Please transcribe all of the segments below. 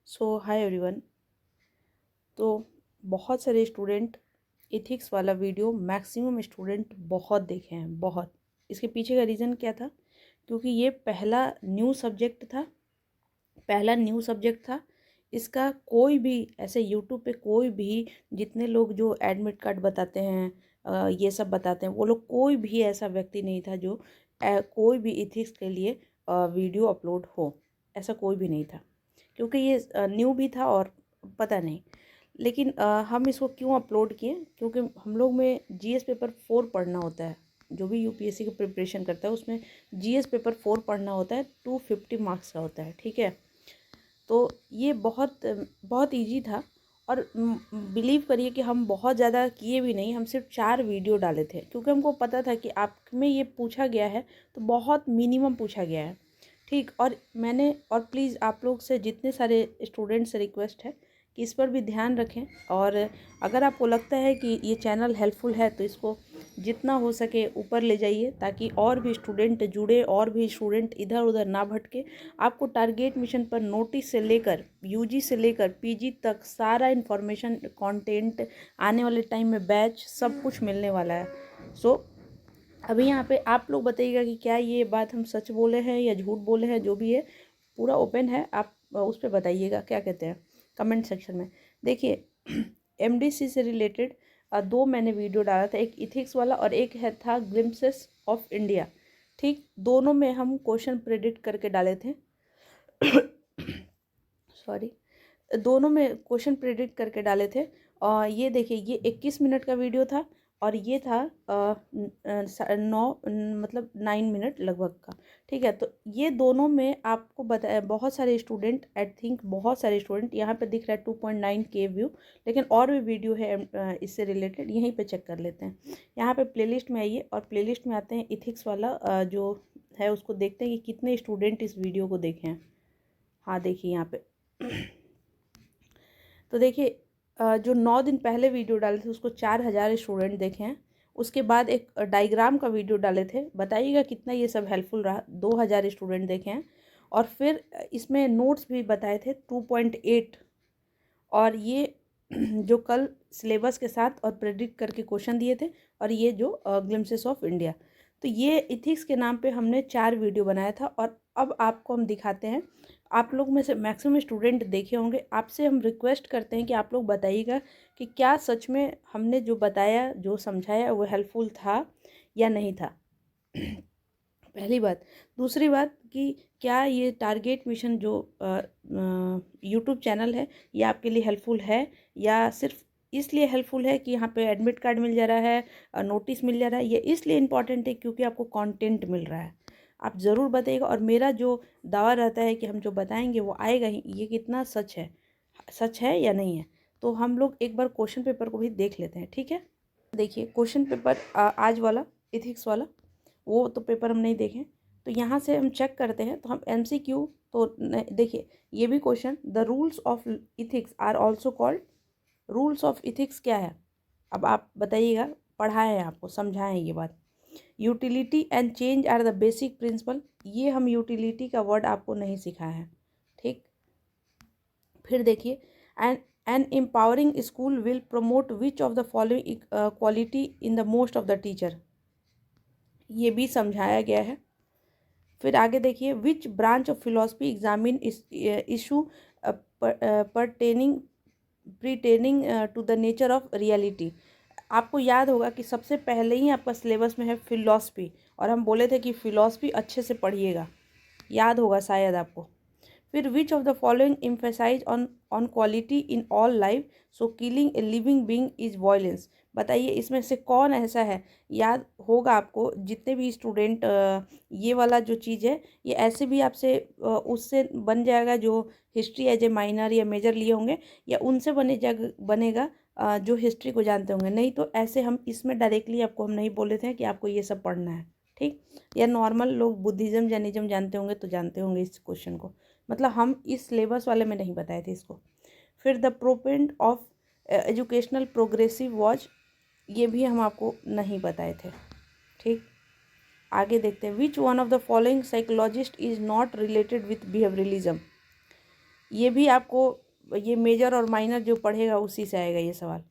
सो hi everyone. तो बहुत सारे स्टूडेंट एथिक्स वाला वीडियो मैक्सिमम स्टूडेंट बहुत देखे हैं, बहुत। इसके पीछे का रीज़न क्या था? क्योंकि ये पहला न्यू सब्जेक्ट था। इसका कोई भी ऐसे यूट्यूब पे कोई भी जितने लोग जो एडमिट कार्ड बताते हैं, ये सब बताते हैं, वो लोग कोई भी ऐसा व्यक्ति नहीं था जो कोई भी इथिक्स के लिए वीडियो अपलोड हो। ऐसा कोई भी नहीं था, क्योंकि ये न्यू भी था और पता नहीं। लेकिन हम इसको क्यों अपलोड किए? क्योंकि हम लोग में जीएस पेपर 4 पढ़ना होता है। जो भी यूपीएससी की प्रिपरेशन करता है उसमें जीएस पेपर 4 पढ़ना होता है। 250 मार्क्स का होता है, ठीक है। तो ये बहुत बहुत ईजी था। और बिलीव करिए कि हम बहुत ज़्यादा किए भी नहीं, हम सिर्फ 4 वीडियो डाले थे, क्योंकि हमको पता था कि आप में ये पूछा गया है तो बहुत मिनिमम पूछा गया है, ठीक। और प्लीज़ आप लोग से, जितने सारे स्टूडेंट से रिक्वेस्ट है कि इस पर भी ध्यान रखें। और अगर आपको लगता है कि ये चैनल हेल्पफुल है तो इसको जितना हो सके ऊपर ले जाइए, ताकि और भी स्टूडेंट जुड़े, और भी स्टूडेंट इधर उधर ना भटके। आपको टारगेट मिशन पर नोटिस से लेकर यूजी से लेकर पीजी तक सारा इन्फॉर्मेशन, कंटेंट, आने वाले टाइम में बैच, सब कुछ मिलने वाला है। सो अभी यहाँ पे आप लोग बताइएगा कि क्या ये बात हम सच बोले हैं या झूठ बोले हैं। जो भी है पूरा ओपन है, आप उस पर बताइएगा क्या कहते हैं कमेंट सेक्शन में। देखिए एमडीसी से रिलेटेड 2 मैंने वीडियो डाला था, एक इथिक्स वाला और एक है था ग्लिम्पसेस ऑफ इंडिया, ठीक। दोनों में हम क्वेश्चन प्रेडिक्ट करके डाले थे सॉरी, दोनों में क्वेश्चन प्रेडिक्ट करके डाले थे। और ये देखिए, ये 21 मिनट का वीडियो था और ये था 9 मिनट लगभग का, ठीक है। तो ये दोनों में आपको बताया, बहुत सारे स्टूडेंट, आई थिंक बहुत सारे स्टूडेंट, यहाँ पे दिख रहा है 2.9K व्यू, लेकिन और भी वीडियो है इससे रिलेटेड, यहीं पे चेक कर लेते हैं। यहाँ पे प्लेलिस्ट में आइए और प्लेलिस्ट में आते हैं, इथिक्स वाला जो है उसको देखते हैं कि कितने स्टूडेंट इस वीडियो को देखे हैं। हाँ देखिए यहाँ पे तो देखिए जो 9 दिन पहले वीडियो डाले थे उसको 4000 स्टूडेंट देखे हैं। उसके बाद एक डायग्राम का वीडियो डाले थे, बताइएगा कितना ये सब हेल्पफुल रहा। 2000 स्टूडेंट देखे हैं। और फिर इसमें नोट्स भी बताए थे 2.8। और ये जो कल सिलेबस के साथ और प्रेडिक्ट करके क्वेश्चन दिए थे, और ये जो ग्लिम्पसेस ऑफ इंडिया। तो ये इथिक्स के नाम पे हमने 4 वीडियो बनाया था। और अब आपको हम दिखाते हैं। आप लोग में से मैक्सिमम स्टूडेंट देखे होंगे, आपसे हम रिक्वेस्ट करते हैं कि आप लोग बताइएगा कि क्या सच में हमने जो बताया, जो समझाया, वो हेल्पफुल था या नहीं था। पहली बात। दूसरी बात कि क्या ये टारगेट मिशन जो यूट्यूब चैनल है, ये आपके लिए हेल्पफुल है, या सिर्फ इसलिए हेल्पफुल है कि यहाँ पे एडमिट कार्ड मिल जा रहा है, नोटिस मिल जा रहा है, ये इसलिए इम्पॉर्टेंट है क्योंकि आपको कंटेंट मिल रहा है। आप ज़रूर बताइएगा। और मेरा जो दावा रहता है कि हम जो बताएंगे वो आएगा ही, ये कितना सच है या नहीं है। तो हम लोग एक बार क्वेश्चन पेपर को भी देख लेते हैं, ठीक है। देखिए क्वेश्चन पेपर आज वाला, इथिक्स वाला, वो तो पेपर हम नहीं देखें। तो यहाँ से हम चेक करते हैं, तो हम एमसीक्यू तो देखिए, ये भी question, the rules of ethics are also called. Rules of ethics क्या है? अब आप बताइएगा, पढ़ाए हैं आपको, समझाएं ये बात। Utility and change are the basic principle. ये हम यूटिलिटी का वर्ड आपको नहीं सिखाया है, ठीक। फिर देखिए, and an empowering school will promote which of the following quality in the most of the teacher. ये भी समझाया गया है। फिर आगे देखिए, which branch of philosophy examine issue pertaining to the nature of reality. आपको याद होगा कि सबसे पहले ही आपका सिलेबस में है फिलॉसफी, और हम बोले थे कि फिलॉसफी अच्छे से पढ़िएगा, याद होगा शायद आपको। फिर which of the following emphasize on quality in all life, so killing a living being is violence. बताइए इसमें से कौन ऐसा है, याद होगा आपको जितने भी स्टूडेंट, ये वाला जो चीज़ है ये ऐसे भी आपसे उससे बन जाएगा जो हिस्ट्री एज ए माइनर या मेजर लिए होंगे, या उनसे बनेगा जो हिस्ट्री को जानते होंगे। नहीं तो ऐसे हम इसमें डायरेक्टली आपको हम नहीं बोले थे कि आपको ये सब पढ़ना है, ठीक। या नॉर्मल लोग बुद्धिज़्म जैनिज़्म जानते होंगे तो जानते होंगे इस क्वेश्चन को, मतलब हम इस सिलेबस वाले में नहीं बताए थे इसको। फिर the proponent of educational progressive watch, ये भी हम आपको नहीं बताए थे, ठीक। आगे देखते हैं, which one of the following psychologist is not related with behaviourism. ये भी आपको ये मेजर और माइनर जो पढ़ेगा उसी से आएगा ये सवाल।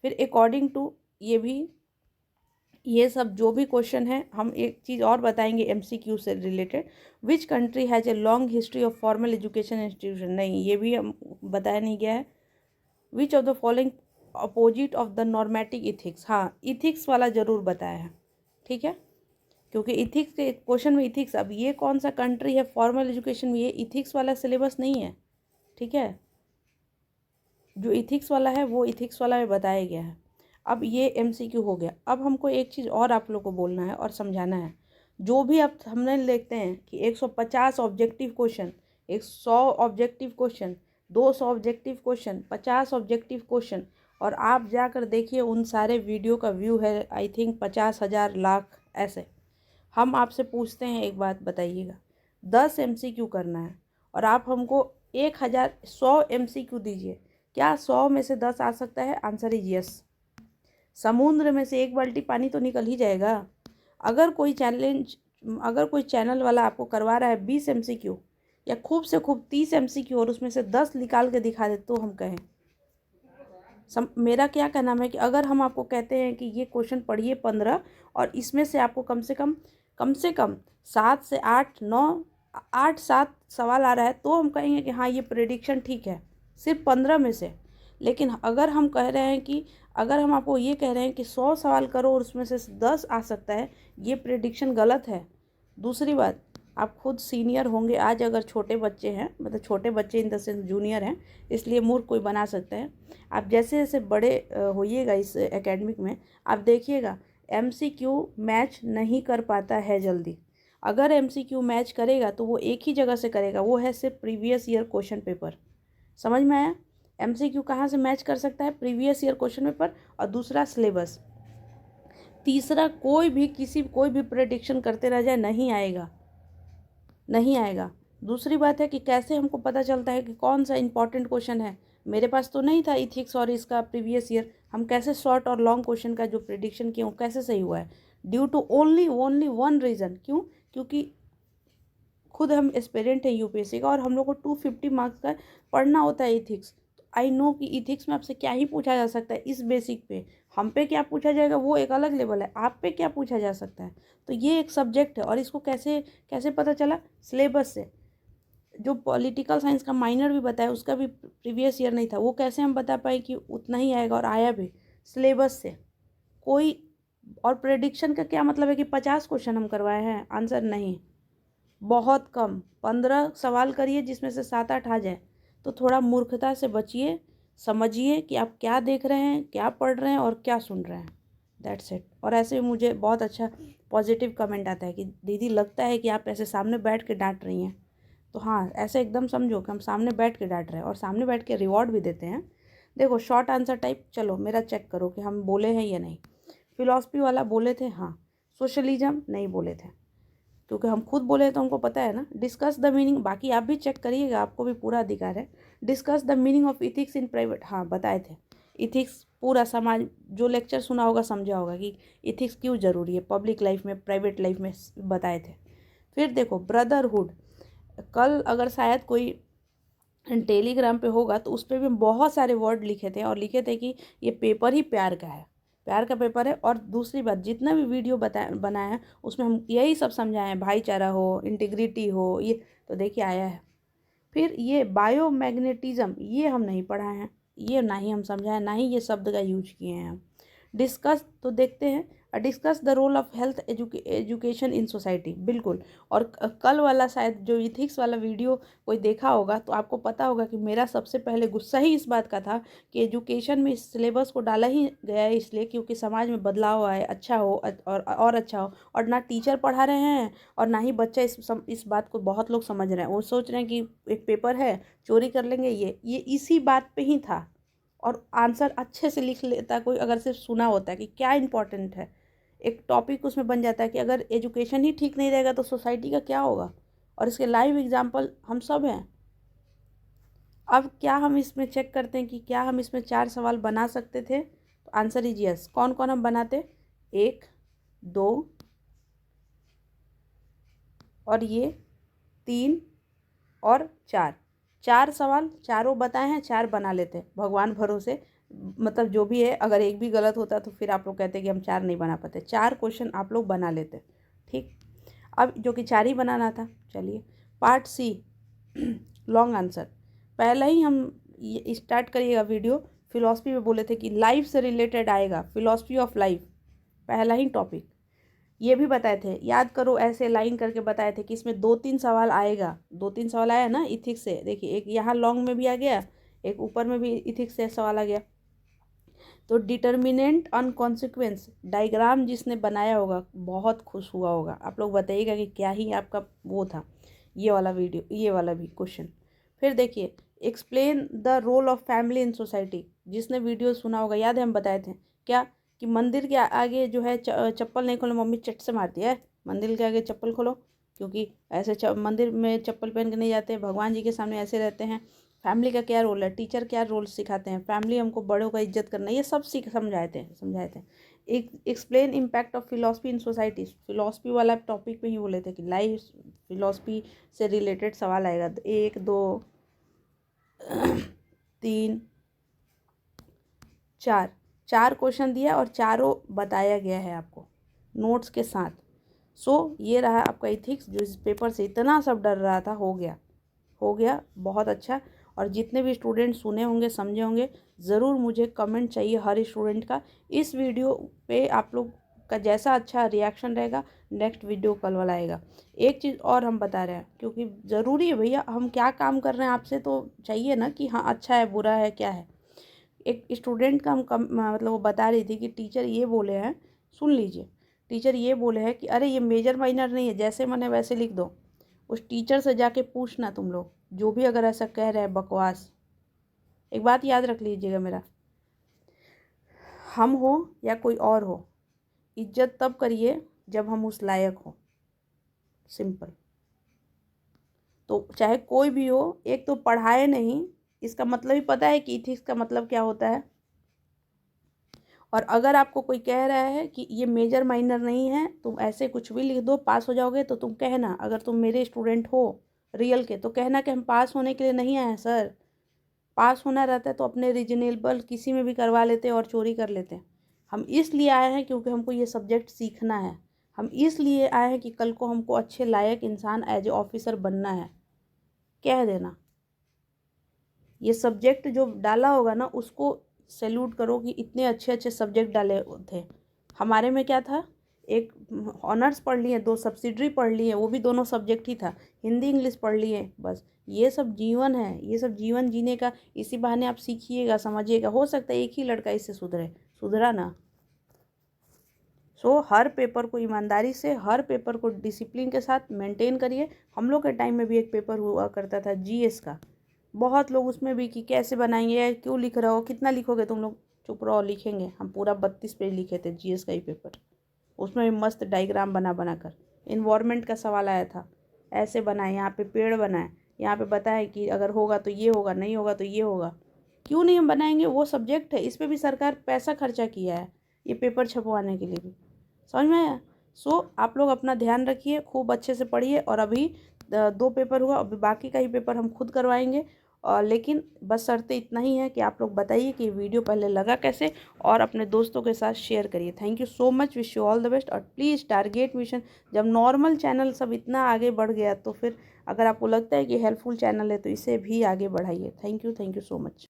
फिर अकॉर्डिंग टू ये भी, ये सब जो भी क्वेश्चन है, हम एक चीज़ और बताएंगे एमसीक्यू से related, which country has a long history of formal education institution, नहीं ये भी हम बताया नहीं गया है। Which of the following opposite of the normative ethics, हाँ इथिक्स वाला ज़रूर बताया है, ठीक है, क्योंकि इथिक्स के क्वेश्चन में इथिक्स, अब ये कौन सा कंट्री है फॉर्मल एजुकेशन में, ये इथिक्स वाला सिलेबस नहीं है, ठीक है, जो इथिक्स वाला है वो इथिक्स वाला में बताया गया है। अब ये एमसीक्यू हो गया। अब हमको एक चीज़ और आप लोग को बोलना है और समझाना है, जो भी आप हमने देखते हैं कि 150 objective question, 100 objective question, 200 objective question, 50 objective question, और आप जाकर देखिए उन सारे वीडियो का व्यू है आई थिंक 50,000 लाख ऐसे। हम आपसे पूछते हैं एक बात बताइएगा, 10 एमसीक्यू करना है और आप हमको 1,100 एमसीक्यू दीजिए, क्या 100 में से 10 आ सकता है? Answer is yes. समुद्र में से एक बाल्टी पानी तो निकल ही जाएगा। अगर कोई चैनल वाला आपको करवा रहा है 20 एमसीक्यू या खूब से खूब 30 एमसीक्यू और उसमें से 10 निकाल के दिखा दे तो हम कहें। मेरा क्या कहना है कि अगर हम आपको कहते हैं कि ये क्वेश्चन पढ़िए 15 और इसमें से आपको कम से कम 7 से 8 9 8 7 सवाल आ रहा है तो हम कहेंगे कि हाँ ये प्रेडिक्शन ठीक है, सिर्फ 15 में से। लेकिन अगर हम कह रहे हैं कि अगर हम आपको ये कह रहे हैं कि 100 सवाल करो और उसमें से 10 आ सकता है, ये प्रेडिक्शन गलत है। दूसरी बात, आप खुद सीनियर होंगे आज, अगर छोटे बच्चे हैं, मतलब छोटे बच्चे इन द सेंस जूनियर हैं, इसलिए मूर्ख कोई बना सकता है। आप जैसे जैसे बड़े होइएगा इस एकेडमिक में, आप देखिएगा एमसीक्यू मैच नहीं कर पाता है जल्दी। अगर एमसीक्यू मैच करेगा तो वो एक ही जगह से करेगा, वो है सिर्फ प्रीवियस ईयर क्वेश्चन पेपर। समझ में आया? एमसीक्यू कहाँ से मैच कर सकता है? प्रीवियस ईयर क्वेश्चन पेपर, और दूसरा सिलेबस। तीसरा, कोई भी प्रेडिक्शन करते रह जाए, नहीं आएगा, नहीं आएगा। दूसरी बात है कि कैसे हमको पता चलता है कि कौन सा इंपॉर्टेंट क्वेश्चन है। मेरे पास तो नहीं था इथिक्स और इसका प्रीवियस ईयर, हम कैसे शॉर्ट और लॉन्ग क्वेश्चन का जो प्रिडिक्शन किया वो कैसे सही हुआ है? Due to only one reason. क्यों? क्योंकि खुद हम एस्पिरेंट हैं यूपीएससी का और हम लोग को 250 मार्क्स का पढ़ना होता है इथिक्स। तो आई नो कि इथिक्स में आपसे क्या ही पूछा जा सकता है इस बेसिक पे। हम पे क्या पूछा जाएगा वो एक अलग लेवल है, आप पे क्या पूछा जा सकता है। तो ये एक सब्जेक्ट है और इसको कैसे कैसे पता चला? सिलेबस से। जो पॉलिटिकल साइंस का माइनर भी बताया उसका भी प्रीवियस ईयर नहीं था, वो कैसे हम बता पाए कि उतना ही आएगा, और आया भी सिलेबस से। कोई और प्रेडिक्शन का क्या मतलब है कि 50 क्वेश्चन हम करवाए हैं? आंसर नहीं, बहुत कम। 15 सवाल करिए जिसमें से 7-8 आ जाए। तो थोड़ा मूर्खता से बचिए, समझिए कि आप क्या देख रहे हैं, क्या पढ़ रहे हैं और क्या सुन रहे हैं। That's it. और ऐसे मुझे बहुत अच्छा पॉजिटिव कमेंट आता है कि दीदी लगता है कि आप ऐसे सामने बैठ के डांट रही हैं। तो हाँ, ऐसे एकदम समझो कि हम सामने बैठ के डांट रहे हैं और सामने बैठ के रिवॉर्ड भी देते हैं। देखो शॉर्ट आंसर टाइप, चलो मेरा चेक करो कि हम बोले हैं या नहीं। फिलॉसफी वाला बोले थे हाँ, सोशलिज्म नहीं बोले थे, क्योंकि हम खुद बोले तो हमको पता है ना। डिस्कस द मीनिंग, बाकी आप भी चेक करिएगा, आपको भी पूरा अधिकार है। Discuss the meaning of ethics in private, हाँ बताए थे। इथिक्स पूरा समाज, जो लेक्चर सुना होगा समझा होगा कि इथिक्स क्यों ज़रूरी है पब्लिक लाइफ में, प्राइवेट लाइफ में, बताए थे। फिर देखो ब्रदरहुड, कल अगर शायद कोई टेलीग्राम पे होगा तो उस पर भी हम बहुत सारे वर्ड लिखे थे और लिखे थे कि ये पेपर ही प्यार का है, प्यार का पेपर है। और दूसरी बात, जितना भी वीडियो बनाया है उसमें हम यही सब समझाए हैं, भाईचारा हो, इंटीग्रिटी हो, ये तो देखिए आया है। फिर ये बायोमैग्नेटिज्म, ये हम नहीं पढ़ाए हैं, ये ना ही हम समझाएं, ना ही ये शब्द का यूज किए हैं हम। डिस्कस तो देखते हैं, discuss the role of health education in society, बिल्कुल। और कल वाला शायद जो इथिक्स वाला वीडियो कोई देखा होगा तो आपको पता होगा कि मेरा सबसे पहले गुस्सा ही इस बात का था कि एजुकेशन में इस सिलेबस को डाला ही गया है इसलिए क्योंकि समाज में बदलाव आए, अच्छा हो और अच्छा हो। और ना टीचर पढ़ा रहे हैं और ना ही बच्चा इस बात को बहुत लोग समझ रहे हैं। वो सोच रहे हैं कि एक पेपर है, चोरी कर लेंगे, ये इसी बात पे ही था। और आंसर अच्छे से लिख लेता कोई अगर सिर्फ सुना होता है कि क्या इंपॉर्टेंट है। एक टॉपिक उसमें बन जाता है कि अगर एजुकेशन ही ठीक नहीं रहेगा तो सोसाइटी का क्या होगा। और इसके लाइव एग्जांपल हम सब हैं। अब क्या हम इसमें चेक करते हैं कि क्या हम इसमें 4 सवाल बना सकते थे? तो आंसर इज यस। कौन कौन हम बनाते? 1 2 और ये 3 और 4, 4 सवाल, चारों बताए हैं, 4 बना लेते हैं भगवान भरोसे। मतलब जो भी है, अगर एक भी गलत होता तो फिर आप लोग कहते कि हम 4 नहीं बना पाते। 4 क्वेश्चन आप लोग बना लेते, ठीक। अब जो कि 4 ही बनाना था, चलिए पार्ट सी लॉन्ग आंसर। पहले ही हम ये स्टार्ट करिएगा वीडियो, फिलॉसफी में बोले थे कि लाइफ से रिलेटेड आएगा, फिलॉसफी ऑफ लाइफ, पहला ही टॉपिक। ये भी बताए थे, याद करो, ऐसे लाइन करके बताए थे कि इसमें 2-3 सवाल आएगा। 2-3 सवाल आया ना इथिक्स से, देखिए एक यहाँ लॉन्ग में भी आ गया, एक ऊपर में भी इथिक्स से सवाल आ गया। तो डिटर्मिनेंट ऑन कॉन्सिक्वेंस डायग्राम जिसने बनाया होगा बहुत खुश हुआ होगा। आप लोग बताइएगा कि क्या ही आपका वो था, ये वाला वीडियो, ये वाला भी क्वेश्चन। फिर देखिए, explain the role of family in society, जिसने वीडियो सुना होगा, याद है हम बताए थे क्या कि मंदिर के आगे जो है चप्पल नहीं खोलो, मम्मी चट से मारती है। मंदिर के आगे चप्पल खोलो, क्योंकि ऐसे मंदिर में चप्पल पहन के नहीं जाते, भगवान जी के सामने ऐसे रहते हैं। फैमिली का क्या रोल है, टीचर क्या रोल सिखाते हैं, फैमिली हमको बड़ों का इज्जत करना, ये सब समझाए थे। एक explain impact of philosophy in society, philosophy वाला टॉपिक पे ही बोले थे कि लाइफ फिलॉसफी से रिलेटेड सवाल आएगा। 1 2 3 4 क्वेश्चन दिया और चारों बताया गया है आपको नोट्स के साथ। सो ये रहा आपका इथिक्स, जो इस पेपर से इतना सब डर रहा था, हो गया बहुत अच्छा। और जितने भी स्टूडेंट सुने होंगे, समझे होंगे, ज़रूर मुझे कमेंट चाहिए हर स्टूडेंट का। इस वीडियो पे आप लोग का जैसा अच्छा रिएक्शन रहेगा, नेक्स्ट वीडियो कल वाला आएगा। एक चीज़ और हम बता रहे हैं, क्योंकि ज़रूरी है भैया, हम क्या काम कर रहे हैं आपसे तो चाहिए ना कि हाँ अच्छा है बुरा है क्या है। एक स्टूडेंट का मतलब वो बता रही थी कि टीचर ये बोले हैं, सुन लीजिए, टीचर ये बोले हैं कि अरे ये मेजर माइनर नहीं है, जैसे मने वैसे लिख दो। उस टीचर से जाके पूछना तुम लोग, जो भी अगर ऐसा कह रहे हैं बकवास। एक बात याद रख लीजिएगा मेरा, हम हो या कोई और हो, इज्जत तब करिए जब हम उस लायक हो, सिंपल। तो चाहे कोई भी हो, एक तो पढ़ाए नहीं, इसका मतलब ही पता है कि इथिक्स का मतलब क्या होता है। और अगर आपको कोई कह रहा है कि ये मेजर माइनर नहीं है, तुम ऐसे कुछ भी लिख दो पास हो जाओगे, तो तुम कहना, अगर तुम मेरे स्टूडेंट हो रियल के, तो कहना कि हम पास होने के लिए नहीं आए हैं सर। पास होना रहता है तो अपने रीजनेबल किसी में भी करवा लेते और चोरी कर लेते। हम इसलिए आए हैं क्योंकि हमको ये सब्जेक्ट सीखना है। हम इसलिए आए हैं कि कल को हमको अच्छे लायक इंसान एज ए ऑफिसर बनना है। कह देना, ये सब्जेक्ट जो डाला होगा ना, उसको सैल्यूट करो कि इतने अच्छे अच्छे सब्जेक्ट डाले थे। हमारे में क्या था, एक ऑनर्स पढ़ लिए, 2 सब्सिडरी पढ़ लिए, वो भी दोनों सब्जेक्ट ही था, हिंदी इंग्लिश पढ़ लिए बस। ये सब जीवन है, ये सब जीवन जीने का, इसी बहाने आप सीखिएगा, समझिएगा, हो सकता है एक ही लड़का इससे सुधरा ना। सो हर पेपर को ईमानदारी से, हर पेपर को डिसिप्लिन के साथ मेंटेन करिए। हम लोग के टाइम में भी एक पेपर हुआ करता था जीएस का, बहुत लोग उसमें भी कि कैसे बनाएंगे, क्यों लिख रहे हो, कितना लिखोगे तुम लोग, चुप रहो लिखेंगे। हम पूरा 32 पेज लिखे थे जीएस का ही पेपर, उसमें भी मस्त डायग्राम बना कर। इन्वायरमेंट का सवाल आया था, ऐसे बनाए, यहाँ पे पेड़ बनाए, यहाँ पे बताए कि अगर होगा तो ये होगा, नहीं होगा तो ये होगा। क्यों नहीं हम बनाएंगे, वो सब्जेक्ट है, इस पर भी सरकार पैसा खर्चा किया है ये पेपर छपवाने के लिए भी, समझ में आया। सो आप लोग अपना ध्यान रखिए, खूब अच्छे से पढ़िए। और अभी 2 पेपर हुआ, अभी बाकी का ही पेपर हम खुद करवाएंगे। और लेकिन बस शर्तें इतना ही है कि आप लोग बताइए कि वीडियो पहले लगा कैसे, और अपने दोस्तों के साथ शेयर करिए। Thank you so much, wish you all the best. और प्लीज़ टारगेट मिशन, जब नॉर्मल चैनल सब इतना आगे बढ़ गया, तो फिर अगर आपको लगता है कि हेल्पफुल चैनल है तो इसे भी आगे बढ़ाइए। Thank you so much.